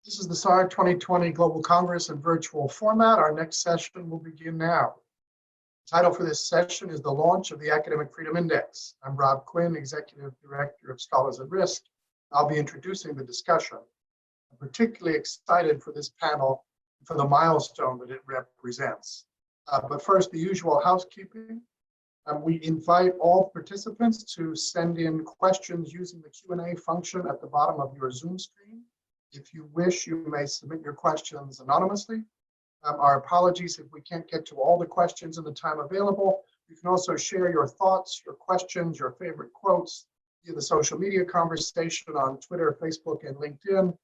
This is the SAR 2020 Global Congress in virtual format. Our next session will begin now. The title for this session is The Launch of the Academic Freedom Index. I'm Rob Quinn, Executive Director of Scholars at Risk. I'll be introducing the discussion. I'm particularly excited for this panel and for the milestone that it represents. But first, the usual housekeeping. We invite all participants to send in questions using the Q&A function at the bottom of your Zoom screen. If you wish, you may submit your questions anonymously. Our apologies if we can't get to all the questions in the time available. You can also share your thoughts, your questions, your favorite quotes via the social media conversation on Twitter, Facebook, and LinkedIn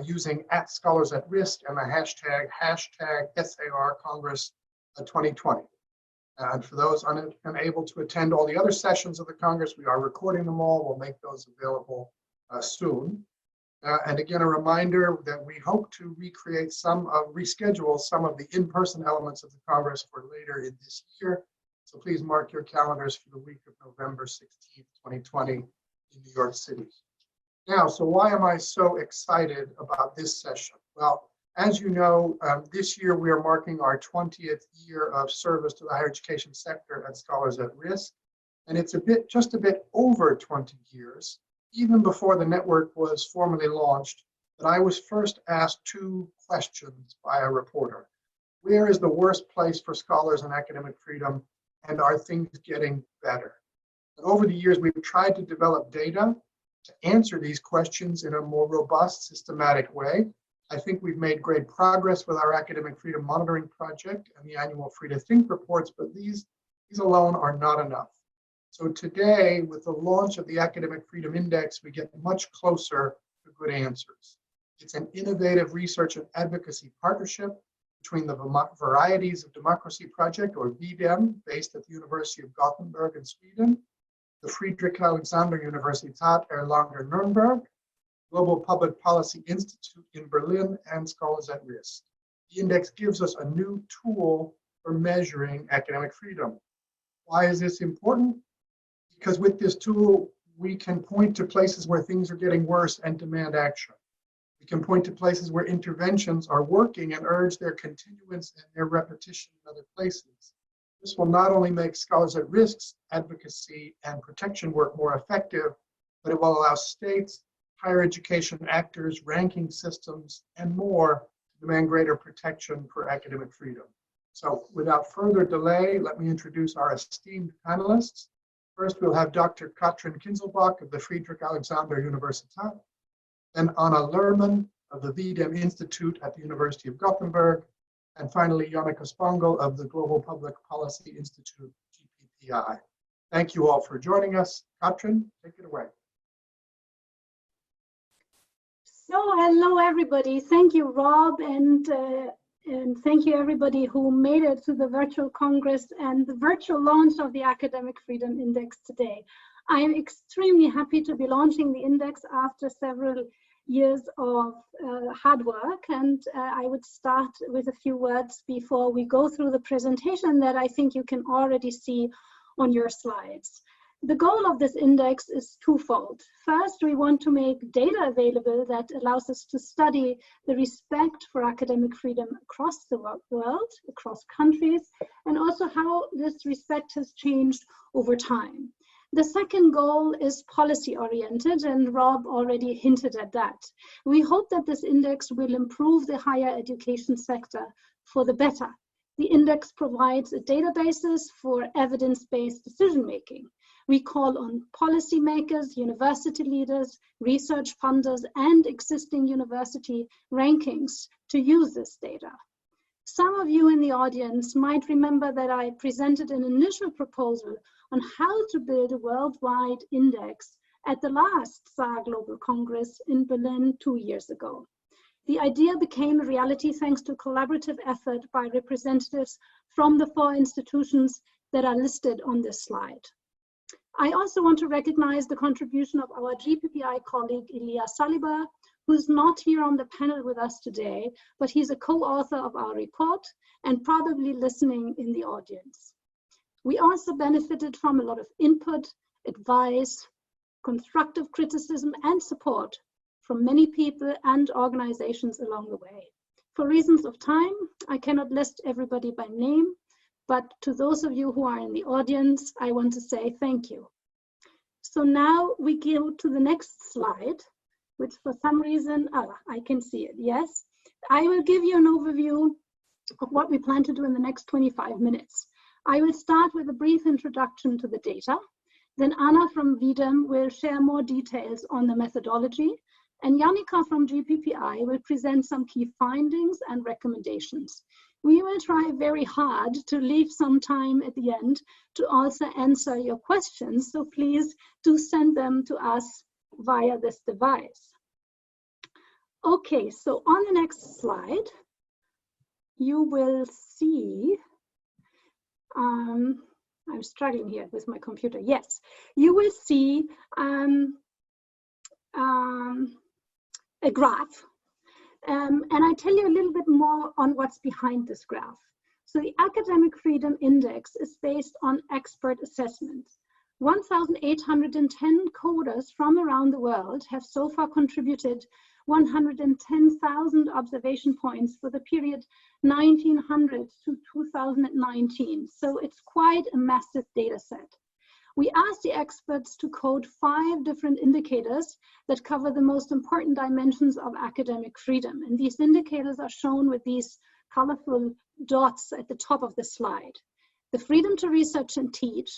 using @ScholarsAtRisk and the hashtag SAR Congress 2020. And for those unable to attend all the other sessions of the Congress, we are recording them all. We'll make those available soon. And again, a reminder that we hope to reschedule some of the in-person elements of the Congress for later in this year. So please mark your calendars for the week of November 16th, 2020 in New York City. Now, so why am I so excited about this session? Well, as you know, this year we are marking our 20th year of service to the higher education sector at Scholars at Risk. And it's just a bit over 20 years, even before the network was formally launched, that I was first asked two questions by a reporter. Where is the worst place for scholars and academic freedom, and are things getting better? And over the years, we've tried to develop data to answer these questions in a more robust, systematic way. I think we've made great progress with our Academic Freedom Monitoring Project and the annual Free to Think reports, but these alone are not enough. So today, with the launch of the Academic Freedom Index, we get much closer to good answers. It's an innovative research and advocacy partnership between the Varieties of Democracy Project, or V-Dem, based at the University of Gothenburg in Sweden, the Friedrich-Alexander-Universität Erlangen-Nürnberg, Global Public Policy Institute in Berlin, and Scholars at Risk. The index gives us a new tool for measuring academic freedom. Why is this important? Because with this tool, we can point to places where things are getting worse and demand action. We can point to places where interventions are working and urge their continuance and their repetition in other places. This will not only make Scholars at Risk's advocacy and protection work more effective, but it will allow states, higher education actors, ranking systems, and more to demand greater protection for academic freedom. So without further delay, let me introduce our esteemed panelists. First, we'll have Dr. Katrin Kinzelbach of the Friedrich-Alexander-Universität, then Anna Lührmann of the V-Dem Institute at the University of Gothenburg, and finally, Janika of the Global Public Policy Institute, GPPi. Thank you all for joining us. Katrin, take it away. So, hello everybody. Thank you, Rob, and thank you everybody who made it to the virtual Congress and the virtual launch of the Academic Freedom Index today. I am extremely happy to be launching the index after several years of hard work, and I would start with a few words before we go through the presentation that I think you can already see on your slides. The goal of this index is twofold. First, we want to make data available that allows us to study the respect for academic freedom across the world, across countries, and also how this respect has changed over time. The second goal is policy-oriented, and Rob already hinted at that. We hope that this index will improve the higher education sector for the better. The index provides a databasis for evidence-based decision-making. We call on policymakers, university leaders, research funders, and existing university rankings to use this data. Some of you in the audience might remember that I presented an initial proposal on how to build a worldwide index at the last SAR Global Congress in Berlin 2 years ago. The idea became a reality thanks to a collaborative effort by representatives from the 4 institutions that are listed on this slide. I also want to recognize the contribution of our GPPi colleague, Elias Saliba, who's not here on the panel with us today, but he's a co-author of our report and probably listening in the audience. We also benefited from a lot of input, advice, constructive criticism, and support from many people and organizations along the way. For reasons of time, I cannot list everybody by name, but to those of you who are in the audience, I want to say thank you. So now we go to the next slide, which for some reason, I can see it, yes. I will give you an overview of what we plan to do in the next 25 minutes. I will start with a brief introduction to the data. Then Anna from V-Dem will share more details on the methodology, and Janika from GPPi will present some key findings and recommendations. We will try very hard to leave some time at the end to also answer your questions, so please do send them to us via this device. Okay, so on the next slide, you will see, I'm struggling here with my computer. Yes, you will see a graph. And I tell you a little bit more on what's behind this graph. So the Academic Freedom Index is based on expert assessments. 1,810 coders from around the world have so far contributed 110,000 observation points for the period 1900 to 2019. So it's quite a massive data set. We asked the experts to code 5 different indicators that cover the most important dimensions of academic freedom. And these indicators are shown with these colorful dots at the top of the slide. The freedom to research and teach,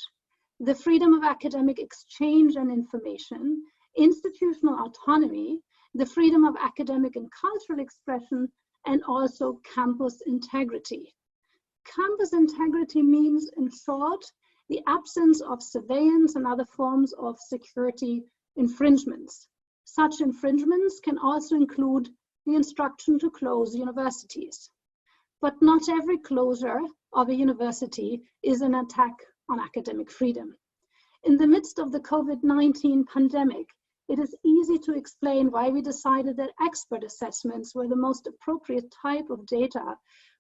the freedom of academic exchange and information, institutional autonomy, the freedom of academic and cultural expression, and also campus integrity. Campus integrity means, in short, the absence of surveillance and other forms of security infringements. Such infringements can also include the instruction to close universities. But not every closure of a university is an attack on academic freedom. In the midst of the COVID-19 pandemic, it is easy to explain why we decided that expert assessments were the most appropriate type of data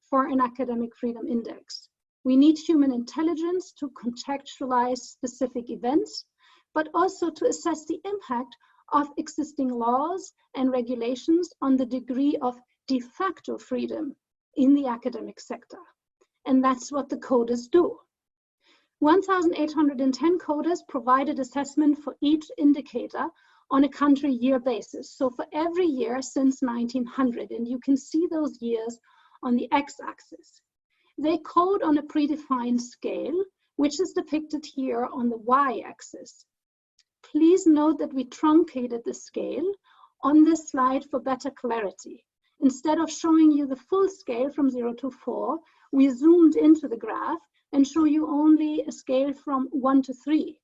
for an academic freedom index. We need human intelligence to contextualize specific events, but also to assess the impact of existing laws and regulations on the degree of de facto freedom in the academic sector. And that's what the coders do. 1,810 coders provided assessment for each indicator on a country year basis. So for every year since 1900, and you can see those years on the x-axis. They code on a predefined scale, which is depicted here on the y-axis. Please note that we truncated the scale on this slide for better clarity. Instead of showing you the full scale from 0 to 4, we zoomed into the graph and show you only a scale from 1 to 3.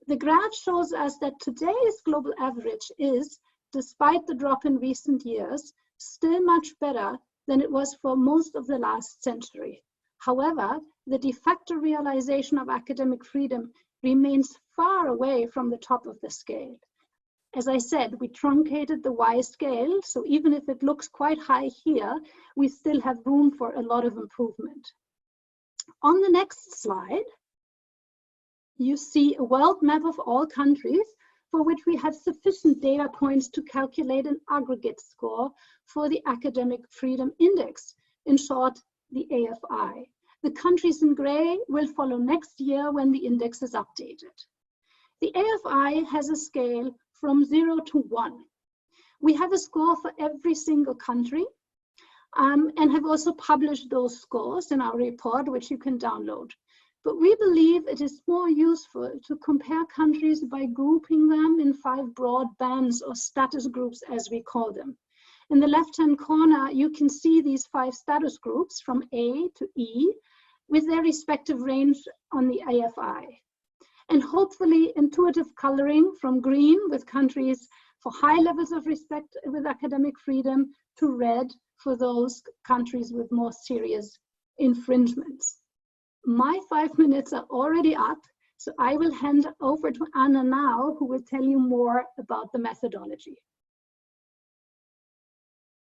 The graph shows us that today's global average is, despite the drop in recent years, still much better than it was for most of the last century. However, the de facto realization of academic freedom remains far away from the top of the scale. As I said, we truncated the Y scale, so even if it looks quite high here, we still have room for a lot of improvement. On the next slide, you see a world map of all countries for which we have sufficient data points to calculate an aggregate score for the Academic Freedom Index, in short, the AFI. The countries in gray will follow next year when the index is updated. The AFI has a scale from 0 to 1. We have a score for every single country and have also published those scores in our report, which you can download. But we believe it is more useful to compare countries by grouping them in 5 broad bands or status groups, as we call them. In the left-hand corner, you can see these 5 status groups from A to E with their respective range on the AFI. And hopefully intuitive coloring from green with countries for high levels of respect with academic freedom to red for those countries with more serious infringements. My 5 minutes are already up, so I will hand over to Anna now, who will tell you more about the methodology.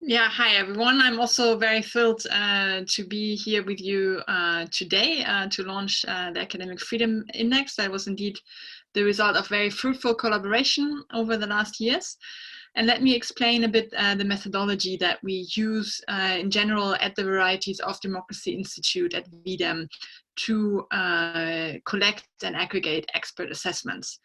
Yeah, hi everyone. I'm also very thrilled to be here with you today to launch the Academic Freedom Index. That was indeed the result of very fruitful collaboration over the last years. And let me explain a bit the methodology that we use in general at the Varieties of Democracy Institute at V-Dem to collect and aggregate expert assessments.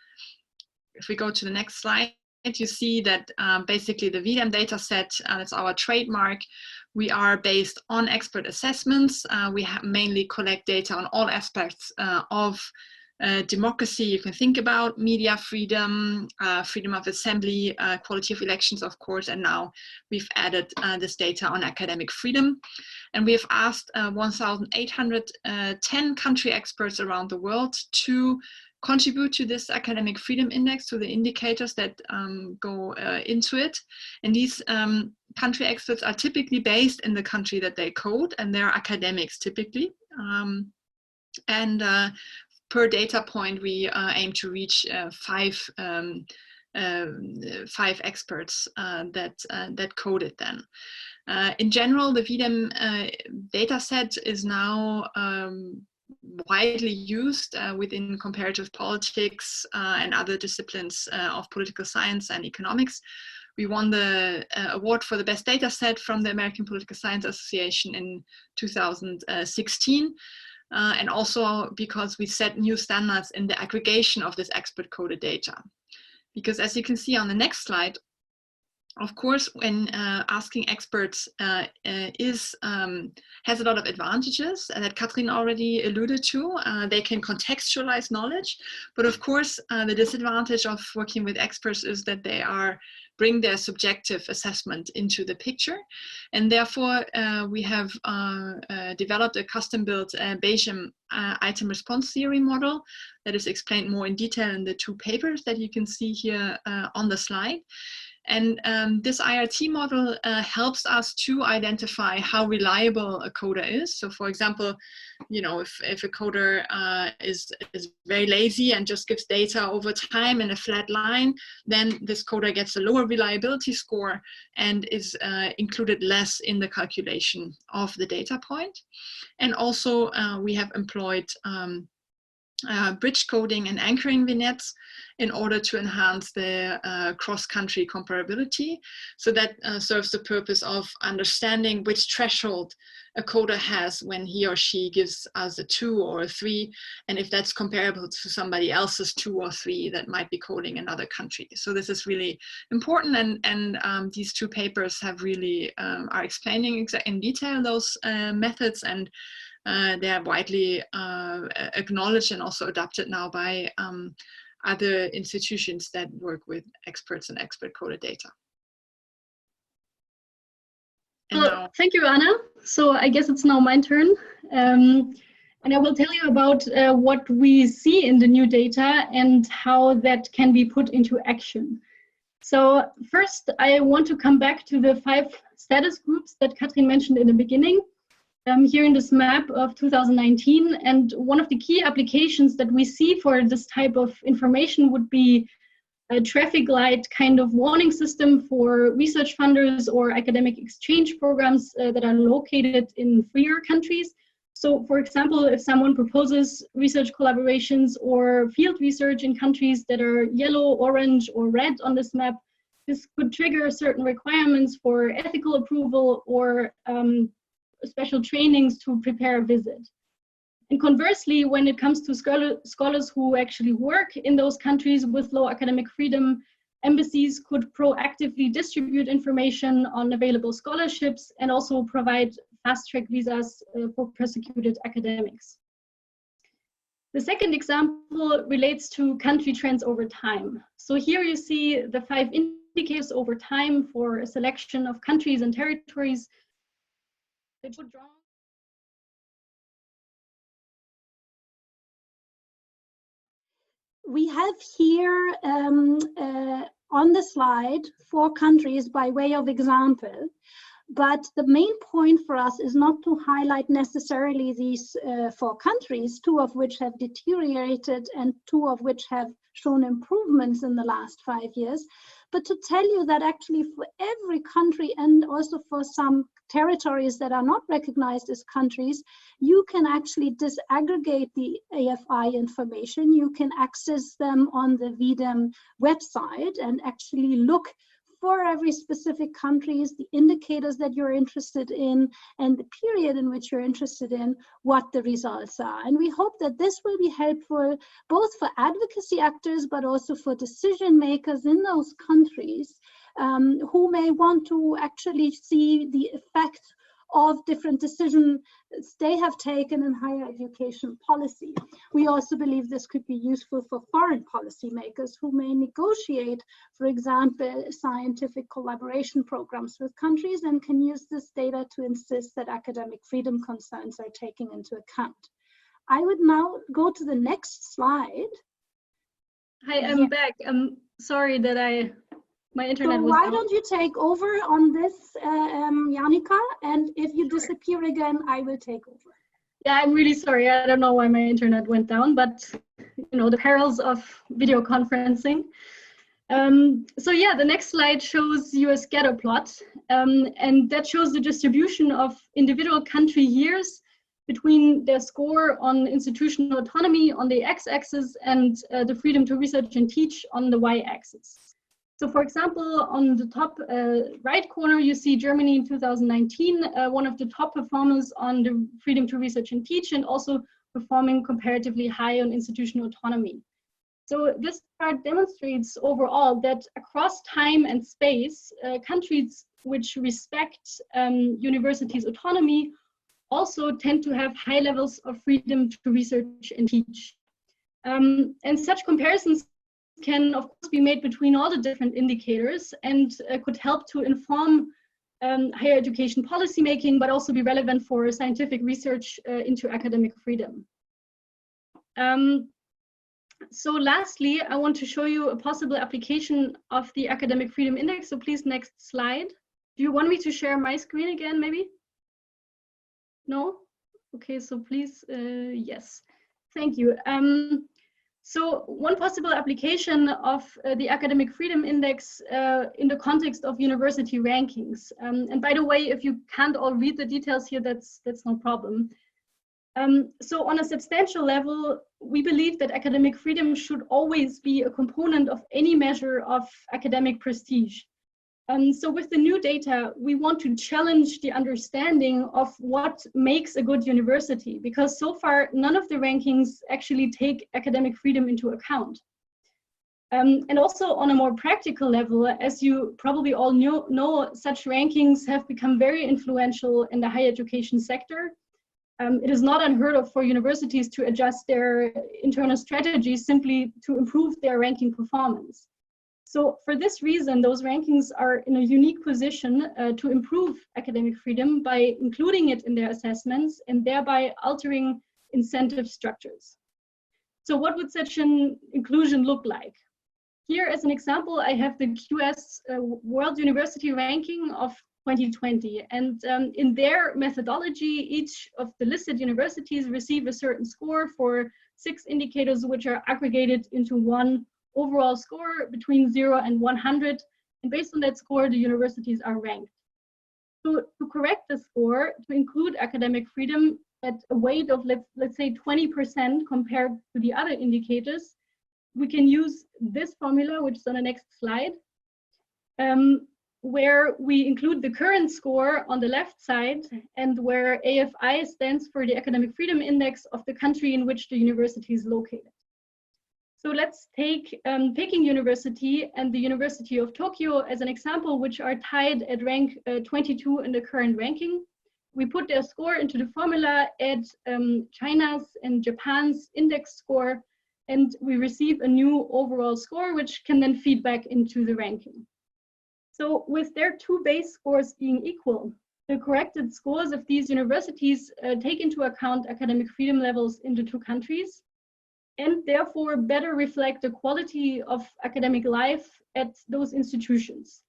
If we go to the next slide, you see that basically the V-Dem data set, that's our trademark. We are based on expert assessments. We mainly collect data on all aspects of democracy. You can think about media freedom, freedom of assembly, quality of elections, of course, and now we've added this data on academic freedom. And we have asked 1,810 country experts around the world to contribute to this academic freedom index, to the indicators that go into it. And these country experts are typically based in the country that they code, and they're academics typically. Per data point, we aim to reach five experts that coded then. In general, the V-Dem data set is now widely used within comparative politics and other disciplines of political science and economics. We won the award for the best data set from the American Political Science Association in 2016. And also because we set new standards in the aggregation of this expert coded data. Because as you can see on the next slide, of course, when asking experts has a lot of advantages that Katrin already alluded to. They can contextualize knowledge, but of course, the disadvantage of working with experts is that they bring their subjective assessment into the picture. And therefore, we have developed a custom-built Bayesian item response theory model that is explained more in detail in the two papers that you can see here on the slide. And this IRT model helps us to identify how reliable a coder is. So for example, you know, if a coder is very lazy and just gives data over time in a flat line, then this coder gets a lower reliability score and is included less in the calculation of the data point. And also we have employed bridge coding and anchoring vignettes in order to enhance the cross-country comparability. So that serves the purpose of understanding which threshold a coder has when he or she gives us a 2 or a 3, and if that's comparable to somebody else's 2 or 3 that might be coding another country. So this is really important, and these two papers have really are explaining in detail those methods, and they are widely acknowledged and also adopted now by other institutions that work with experts and expert coded data. Well, thank you, Anna. So I guess it's now my turn. And I will tell you about what we see in the new data and how that can be put into action. So first, I want to come back to the 5 status groups that Katrin mentioned in the beginning. Here in this map of 2019, and one of the key applications that we see for this type of information would be a traffic light kind of warning system for research funders or academic exchange programs that are located in freer countries. So for example, if someone proposes research collaborations or field research in countries that are yellow, orange, or red on this map, this could trigger certain requirements for ethical approval or special trainings to prepare a visit. And conversely, when it comes to scholars who actually work in those countries with low academic freedom, embassies could proactively distribute information on available scholarships and also provide fast-track visas for persecuted academics. The second example relates to country trends over time. So here you see the 5 indicators over time for a selection of countries and territories. We have here on the slide 4 countries by way of example, but the main point for us is not to highlight necessarily these 4 countries, 2 of which have deteriorated and 2 of which have shown improvements in the last 5 years, but to tell you that actually for every country and also for some territories that are not recognized as countries, you can actually disaggregate the AFI information. You can access them on the V-Dem website and actually look for every specific country, the indicators that you're interested in, and the period in which you're interested in, what the results are. And we hope that this will be helpful both for advocacy actors, but also for decision makers in those countries who may want to actually see the effect of different decisions they have taken in higher education policy. We also believe this could be useful for foreign policymakers who may negotiate, for example, scientific collaboration programs with countries and can use this data to insist that academic freedom concerns are taken into account. I would now go to the next slide. Hi, I'm back. I'm sorry that my internet was why out. don't you take over on this, Janika, and if you disappear again, I will take over. Yeah, I'm really sorry. I don't know why my internet went down, but you know, the perils of video conferencing. So yeah, the next slide shows you a scatter plot, and that shows the distribution of individual country years between their score on institutional autonomy on the x-axis and the freedom to research and teach on the y-axis. So for example, on the top right corner, you see Germany in 2019, one of the top performers on the freedom to research and teach, and also performing comparatively high on institutional autonomy. So this chart demonstrates overall that across time and space, countries which respect universities' autonomy also tend to have high levels of freedom to research and teach. And such comparisons can of course be made between all the different indicators and could help to inform higher education policy making, but also be relevant for scientific research into academic freedom. So lastly, I want to show you a possible application of the Academic Freedom Index. So please, next slide. Do you want me to share my screen again, maybe? No? Okay, so please, yes. Thank you. So one possible application of the Academic Freedom Index in the context of university rankings. And by the way, if you can't all read the details here, that's no problem. So on a substantial level, we believe that academic freedom should always be a component of any measure of academic prestige. So with the new data, we want to challenge the understanding of what makes a good university, because so far, none of the rankings actually take academic freedom into account. And also on a more practical level, as you probably all know, such rankings have become very influential in the higher education sector. It is not unheard of for universities to adjust their internal strategies simply to improve their ranking performance. So for this reason, those rankings are in a unique position to improve academic freedom by including it in their assessments and thereby altering incentive structures. So what would such an inclusion look like? Here, as an example, I have the QS World University Ranking of 2020. And in their methodology, each of the listed universities receive a certain score for 6 indicators, which are aggregated into one overall score between 0 and 100. And based on that score, the universities are ranked. So to correct the score, to include academic freedom at a weight of, let's say 20% compared to the other indicators, we can use this formula, which is on the next slide, where we include the current score on the left side and where AFI stands for the Academic Freedom Index of the country in which the university is located. So let's take Peking University and the University of Tokyo as an example, which are tied at rank 22 in the current ranking. We put their score into the formula, add China's and Japan's index score, and we receive a new overall score, which can then feed back into the ranking. So with their 2 base scores being equal, the corrected scores of these universities take into account academic freedom levels in the 2 countries, and therefore better reflect the quality of academic life at those institutions.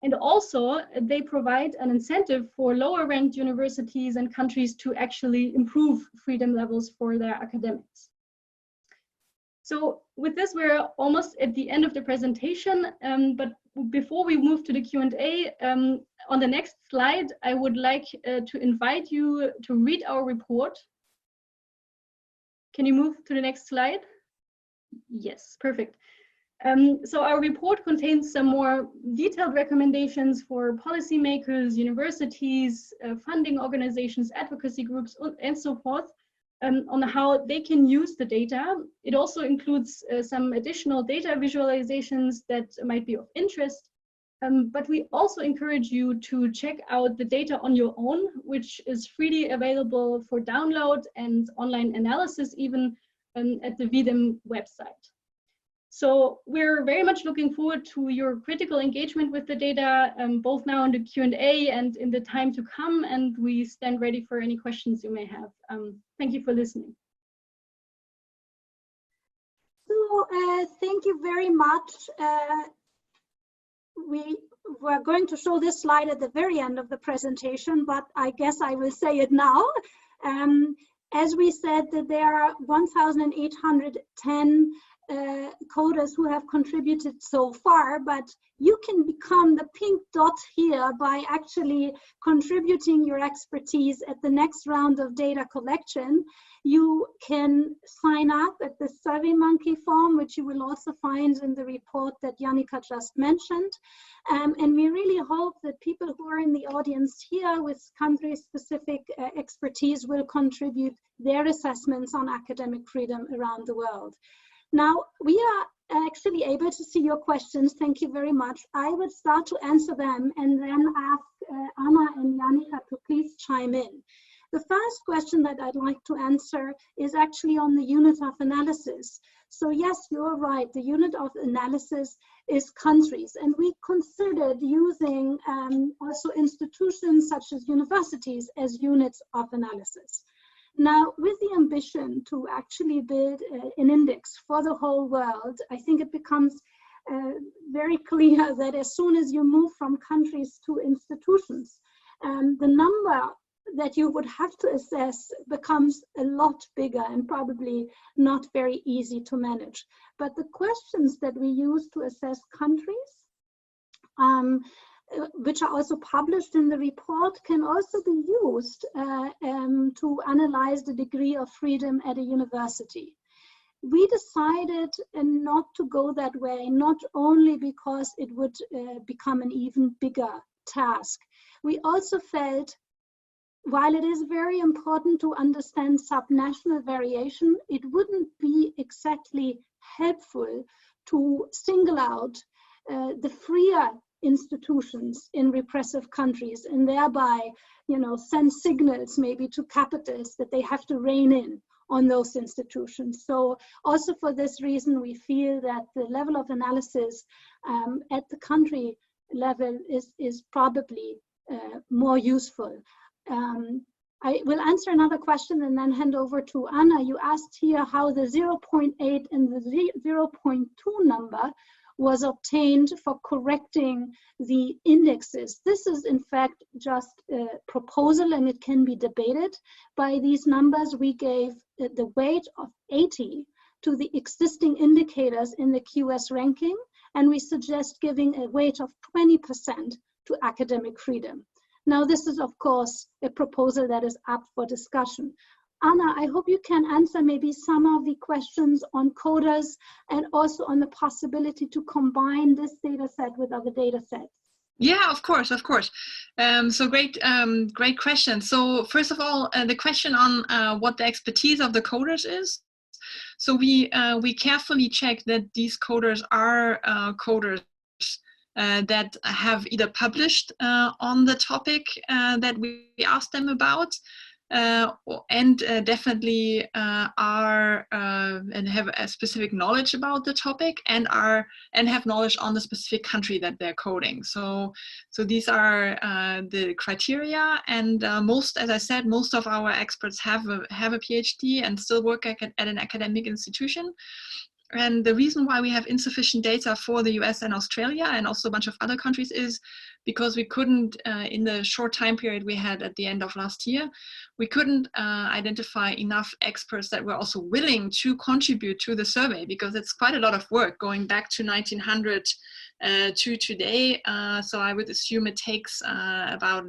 And also, they provide an incentive for lower ranked universities and countries to actually improve freedom levels for their academics. So with this, we're almost at the end of the presentation, but before we move to the Q&A, on the next slide, I would like to invite you to read our report. Can you move to the next slide? Yes, perfect. So our report contains some more detailed recommendations for policymakers, universities, funding organizations, advocacy groups, and so forth, on how they can use the data. It also includes some additional data visualizations that might be of interest. But we also encourage you to check out the data on your own, which is freely available for download and online analysis even at the V-Dem website. So we're very much looking forward to your critical engagement with the data, both now in the Q&A and in the time to come, and we stand ready for any questions you may have. Thank you for listening. So thank you very much. We were going to show this slide at the very end of the presentation, but I guess I will say it now. As we said, that there are 1,810 coders who have contributed so far, but you can become the pink dot here by actually contributing your expertise at the next round of data collection. You can sign up at the SurveyMonkey form, which you will also find in the report that Janika just mentioned. And we really hope that people who are in the audience here with country-specific expertise will contribute their assessments on academic freedom around the world. Now, we are actually able to see your questions. Thank you very much. I will start to answer them and then ask Anna and Janika to please chime in. The first question that I'd like to answer is actually on the unit of analysis. So yes, you're right, the unit of analysis is countries, and we considered using also institutions such as universities as units of analysis. Now, with the ambition to actually build an index for the whole world, I think it becomes very clear that as soon as you move from countries to institutions, the number that you would have to assess becomes a lot bigger and probably not very easy to manage. But the questions that we use to assess countries, which are also published in the report, can also be used to analyze the degree of freedom at a university. We decided not to go that way, not only because it would become an even bigger task. We also felt, while it is very important to understand subnational variation, it wouldn't be exactly helpful to single out the freer institutions in repressive countries and thereby, send signals maybe to capitalists that they have to rein in on those institutions. So also for this reason, we feel that the level of analysis at the country level is probably more useful. I will answer another question and then hand over to Anna. You asked here how the 0.8 and the 0.2 number was obtained for correcting the indexes. This is in fact just a proposal and it can be debated. By these numbers, we gave the weight of 80 to the existing indicators in the QS ranking, and we suggest giving a weight of 20% to academic freedom. Now, this is of course a proposal that is up for discussion. Anna, I hope you can answer maybe some of the questions on coders and also on the possibility to combine this data set with other data sets. Yeah, of course. So great question. So first of all, the question on what the expertise of the coders is. So we carefully check that these coders are coders that have either published on the topic that we asked them about, and definitely are and have a specific knowledge about the topic and have knowledge on the specific country that they're coding. So these are the criteria, and as I said, most of our experts have a PhD and still work at an academic institution. And the reason why we have insufficient data for the US and Australia and also a bunch of other countries is because we couldn't, in the short time period we had at the end of last year, we couldn't identify enough experts that were also willing to contribute to the survey, because it's quite a lot of work going back to 1900 to today. So I would assume it takes about,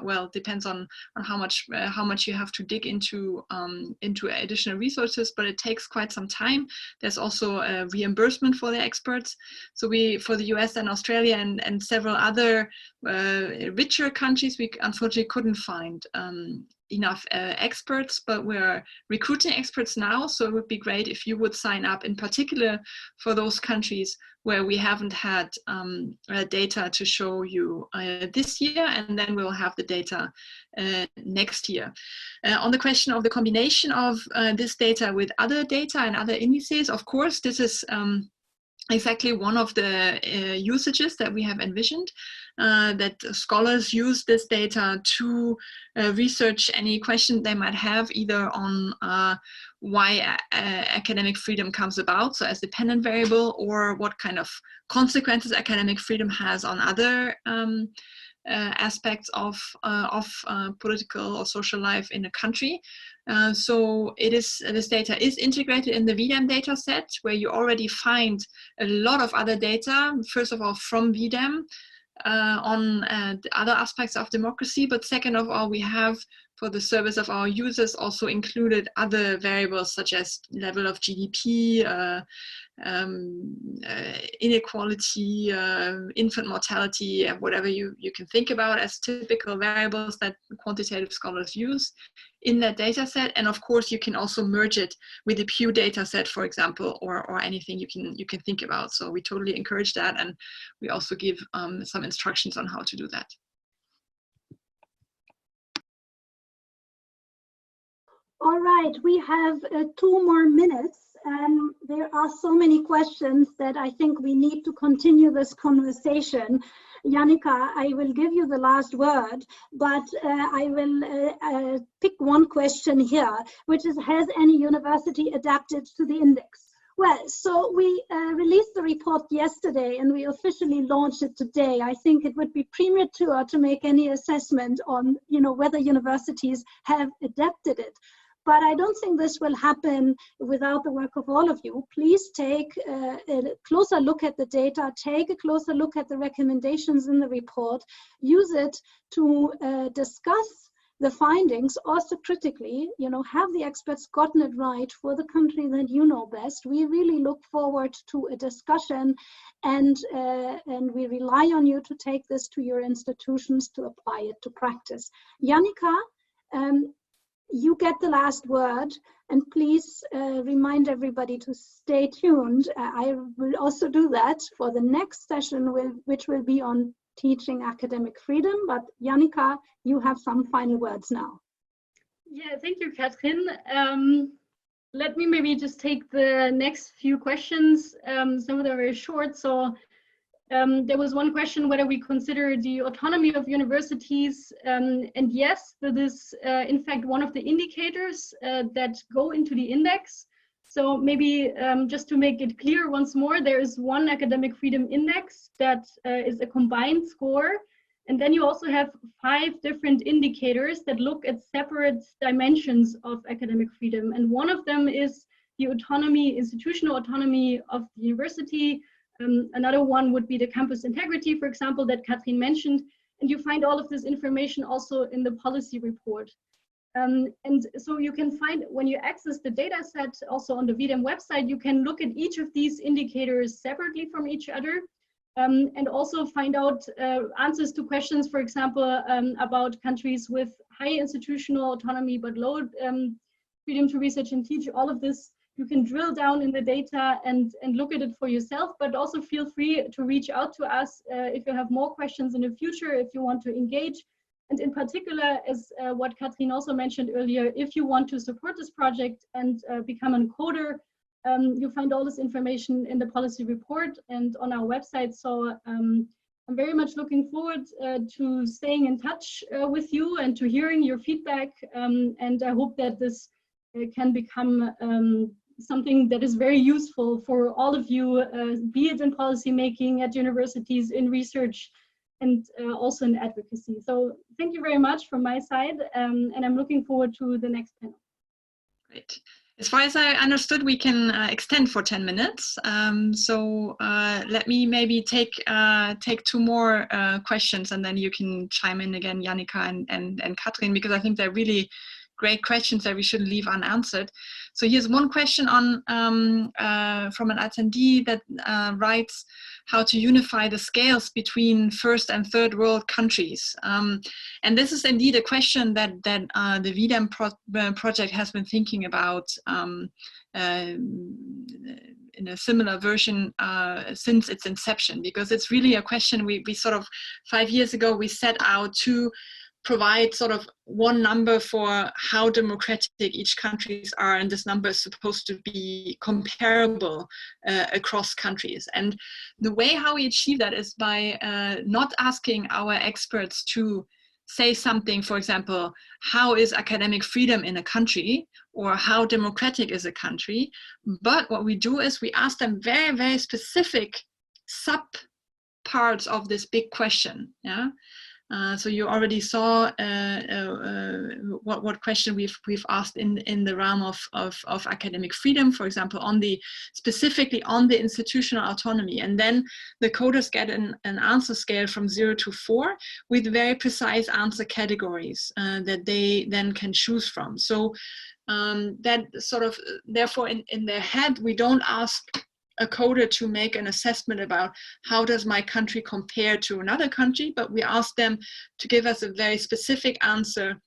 well, it depends on how much you have to dig into additional resources, but it takes quite some time. There's also reimbursement for their experts. So for the US and Australia and several other richer countries, we unfortunately couldn't find enough experts, but we're recruiting experts now. So it would be great if you would sign up, in particular for those countries where we haven't had data to show you this year, and then we'll have the data next year. On the question of the combination of this data with other data and other indices, of course, this is exactly one of the usages that we have envisioned, that scholars use this data to research any question they might have, either on why academic freedom comes about, so as dependent variable, or what kind of consequences academic freedom has on other aspects of political or social life in a country. So this data is integrated in the V-Dem data set, where you already find a lot of other data, first of all from V-Dem on the other aspects of democracy, but second of all, we have, for the service of our users, also included other variables such as level of GDP, inequality, infant mortality, whatever you can think about as typical variables that quantitative scholars use in that data set. And of course, you can also merge it with the Pew data set, for example, or anything you can think about. So we totally encourage that, and we also give some instructions on how to do that. All right, we have 2 more minutes. There are so many questions that I think we need to continue this conversation. Janika, I will give you the last word, but I will pick one question here, which is, has any university adapted to the index? Well, so we released the report yesterday and we officially launched it today. I think it would be premature to make any assessment on, whether universities have adapted it. But I don't think this will happen without the work of all of you. Please take a closer look at the data, take a closer look at the recommendations in the report, use it to discuss the findings, also critically, have the experts gotten it right for the country that you know best. We really look forward to a discussion, and we rely on you to take this to your institutions to apply it to practice. Janika, you get the last word, and please remind everybody to stay tuned. I will also do that for the next session, which will be on teaching academic freedom. But Janika, you have some final words now. Yeah, thank you, Katrin. Let me maybe just take the next few questions. Some of them are very short. So there was one question whether we consider the autonomy of universities, and yes, that is in fact one of the indicators that go into the index. So maybe just to make it clear once more, there is one academic freedom index that is a combined score, and then you also have 5 different indicators that look at separate dimensions of academic freedom, and one of them is the autonomy, institutional autonomy of the university. Another one would be the campus integrity, for example, that Katrin mentioned. And you find all of this information also in the policy report. And so you can find, when you access the data set also on the V-Dem website, you can look at each of these indicators separately from each other, and also find out answers to questions, for example, about countries with high institutional autonomy but low freedom to research and teach. All of this you can drill down in the data and look at it for yourself, but also feel free to reach out to us if you have more questions in the future, if you want to engage. And in particular, as what Katrin also mentioned earlier, if you want to support this project and become a coder, you find all this information in the policy report and on our website. So I'm very much looking forward to staying in touch with you and to hearing your feedback. And I hope that this can become something that is very useful for all of you, be it in policy making at universities, in research, and also in advocacy. So thank you very much from my side, and I'm looking forward to the next panel. Great. As far as I understood, we can extend for 10 minutes. So let me maybe take 2 more questions, and then you can chime in again, Janika and Katrin, because I think they're really great questions that we shouldn't leave unanswered. So here's one question on from an attendee that writes how to unify the scales between first and third world countries. And this is indeed a question that the V-Dem project has been thinking about in a similar version since its inception, because it's really a question we sort of 5 years ago we set out to provide sort of one number for how democratic each countries are, and this number is supposed to be comparable across countries. And the way how we achieve that is by not asking our experts to say something, for example, how is academic freedom in a country, or how democratic is a country, but what we do is we ask them very, very specific sub parts of this big question. Yeah. So you already saw what question we've asked in the realm of academic freedom, for example, specifically on the institutional autonomy. And then the coders get an answer scale from 0 to 4 with very precise answer categories that they then can choose from. So that sort of, therefore, in their head, we don't ask a coder to make an assessment about how does my country compare to another country, but we ask them to give us a very specific answer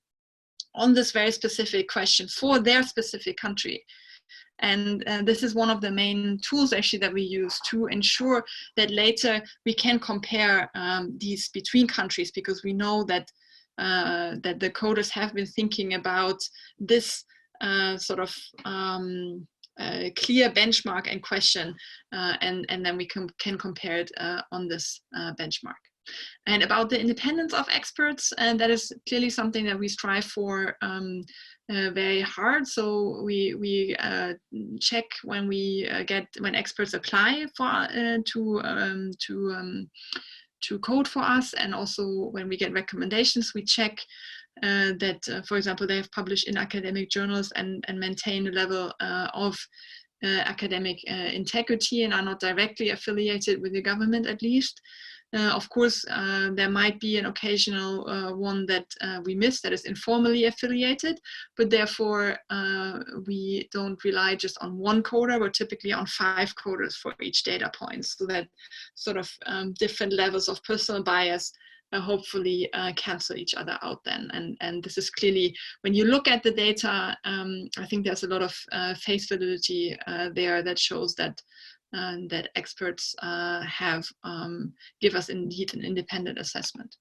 on this very specific question for their specific country. And this is one of the main tools actually that we use to ensure that later we can compare these between countries, because we know that that the coders have been thinking about this sort of clear benchmark and question, and then we can compare it on this benchmark. And about the independence of experts, and that is clearly something that we strive for very hard. So we check when when experts apply for to code for us, and also when we get recommendations, we check that, for example, they have published in academic journals and maintain a level of academic integrity and are not directly affiliated with the government, at least. Of course, there might be an occasional one that we miss that is informally affiliated, but therefore we don't rely just on one coder, but typically on 5 coders for each data point, so that sort of different levels of personal bias hopefully cancel each other out then. And this is clearly, when you look at the data, I think there's a lot of face validity there that shows that that experts have give us indeed an independent assessment.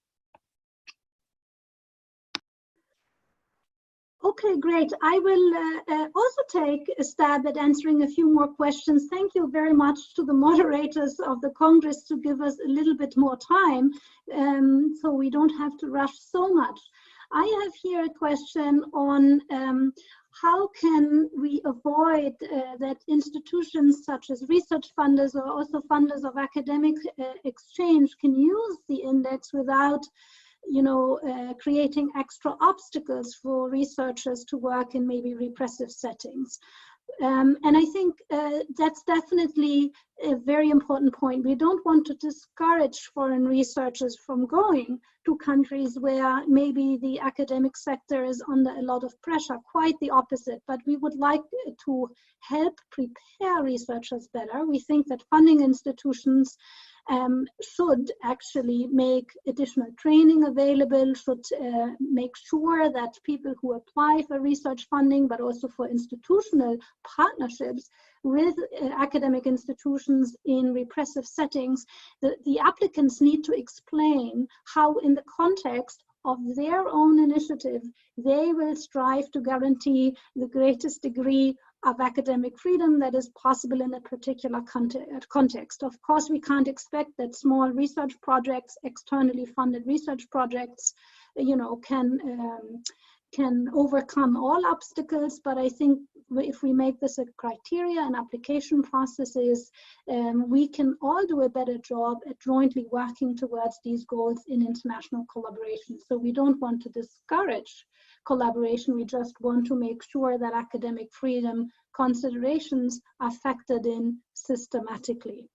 Okay, great. I will also take a stab at answering a few more questions. Thank you very much to the moderators of the Congress to give us a little bit more time, so we don't have to rush so much. I have here a question on how can we avoid that institutions such as research funders or also funders of academic exchange can use the index without creating extra obstacles for researchers to work in maybe repressive settings. And I think that's definitely a very important point. We don't want to discourage foreign researchers from going to countries where maybe the academic sector is under a lot of pressure, quite the opposite. But we would like to help prepare researchers better. We think that funding institutions should actually make additional training available, should make sure that people who apply for research funding, but also for institutional partnerships with academic institutions in repressive settings, the applicants need to explain how, in the context of their own initiative, they will strive to guarantee the greatest degree of academic freedom that is possible in a particular context. Of course, we can't expect that small research projects, externally funded research projects, can overcome all obstacles, but I think if we make this a criteria and application processes, we can all do a better job at jointly working towards these goals in international collaboration. So we don't want to discourage collaboration, we just want to make sure that academic freedom considerations are factored in systematically.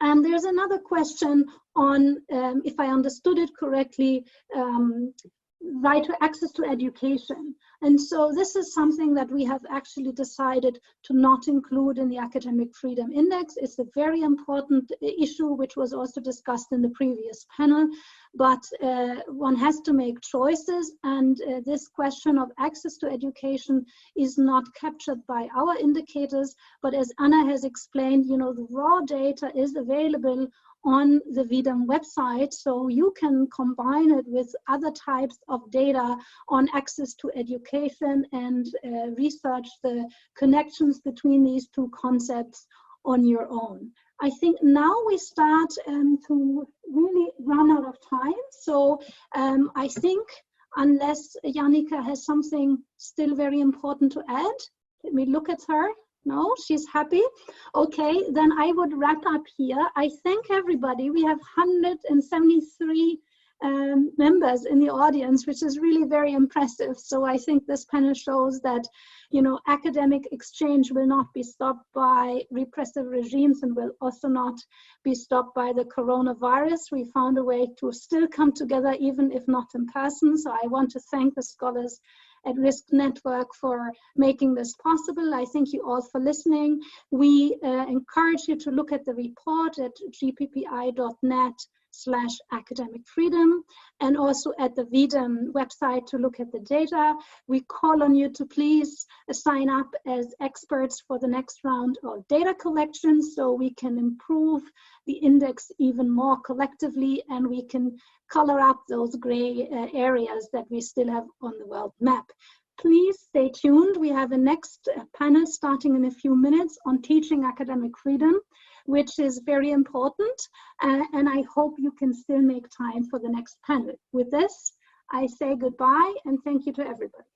There's another question on, if I understood it correctly, right to access to education. And so this is something that we have actually decided to not include in the Academic Freedom Index. It's a very important issue, which was also discussed in the previous panel, but one has to make choices, and this question of access to education is not captured by our indicators, but as Anna has explained, you know, the raw data is available on the V-Dem website, so you can combine it with other types of data on access to education and research the connections between these two concepts on your own. I think now we start to really run out of time, so I think unless Janika has something still very important to add, let me look at her. No, she's happy. Okay, then I would wrap up here. I thank everybody. We have 173 members in the audience, which is really very impressive. So I think this panel shows that, you know, academic exchange will not be stopped by repressive regimes and will also not be stopped by the coronavirus. We found a way to still come together, even if not in person. So I want to thank the Scholars at Risk Network for making this possible. I thank you all for listening. We encourage you to look at the report at gppi.net/academic freedom and also at the V-Dem website to look at the data. We call on you to please sign up as experts for the next round of data collection so we can improve the index even more collectively and we can color up those gray areas that we still have on the world map. Please stay tuned. We have a next panel starting in a few minutes on teaching academic freedom, which is very important. And I hope you can still make time for the next panel. With this, I say goodbye and thank you to everybody.